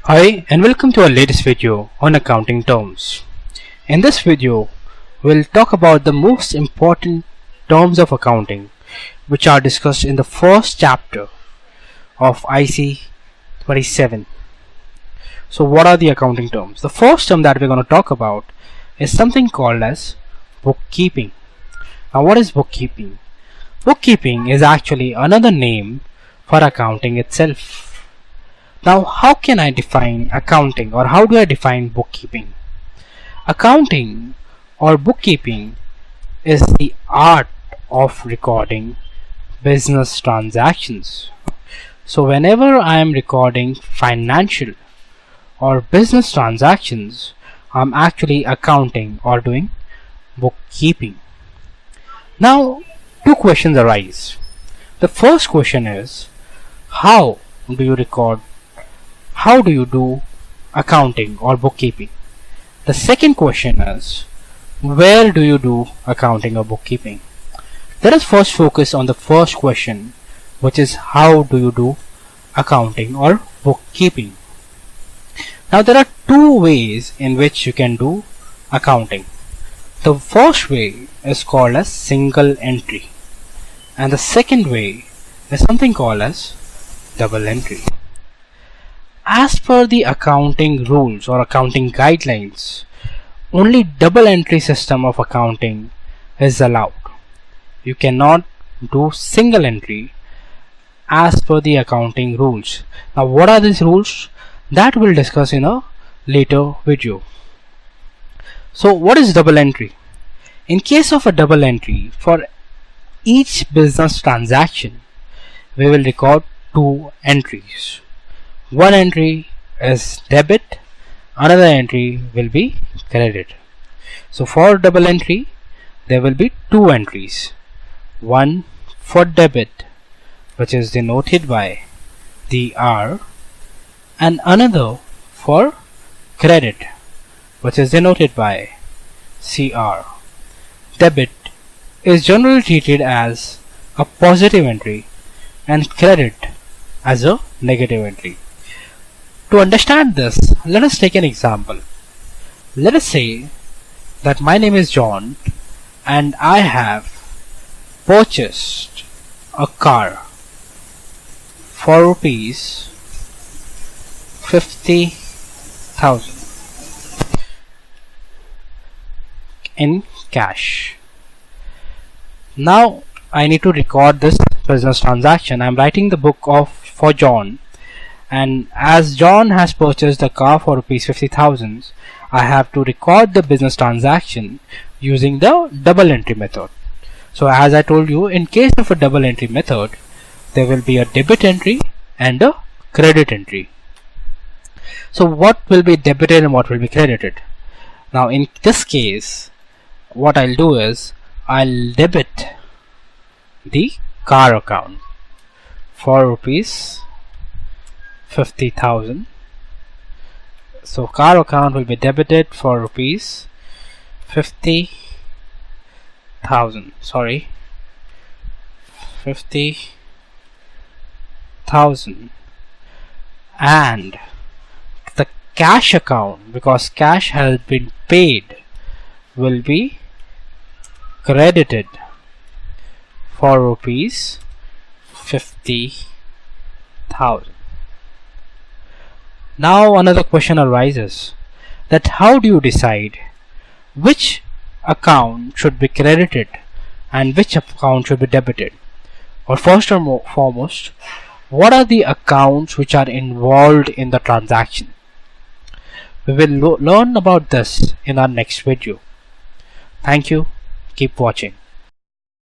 Hi and welcome to our latest video on accounting terms. In this video, we'll talk about the most important terms of accounting which are discussed in the first chapter of IC 27. So what are the accounting terms? The first term that we're going to talk about is something called as bookkeeping. Now what is bookkeeping? Bookkeeping is actually another name for accounting itself. Now, how can I define accounting, or how do I define bookkeeping? Accounting or bookkeeping is the art of recording business transactions. So whenever I am recording financial or business transactions, I'm actually accounting or doing bookkeeping. Now, two questions arise. The first question is, how do you do accounting or bookkeeping? The second question is, where do you do accounting or bookkeeping? Let us first focus on the first question, which is how do you do accounting or bookkeeping? Now there are two ways in which you can do accounting. The first way is called as single entry, and the second way is something called as double entry. As per the accounting rules or accounting guidelines, only double entry system of accounting is allowed. You cannot do single entry as per the accounting rules. Now what are these rules? That we'll discuss in a later video. So what is double entry? In case of a double entry, for each business transaction, we will record two entries. One entry is debit, another entry will be credit. So for double entry, there will be two entries. One for debit, which is denoted by the R, and another for credit, which is denoted by CR. Debit is generally treated as a positive entry and credit as a negative entry. To understand this, let us take an example. Let us say that my name is John and I have purchased a car for rupees 50,000 in cash. Now I need to record this business transaction. I am writing the book for John, and as John has purchased the car for rupees 50,000, I have to record the business transaction using the double entry method. So as I told you, in case of a double entry method, there will be a debit entry and a credit entry. So what will be debited and what will be credited? Now in this case, what I'll do is I'll debit the car account for rupees 50,000. So car account will be debited for rupees 50,000. 50,000. And the cash account, because cash has been paid, will be credited for rupees 50,000. Now another question arises, that how do you decide which account should be credited and which account should be debited? Or first or foremost, what are the accounts which are involved in the transaction? We will learn about this in our next video. Thank you. Keep watching.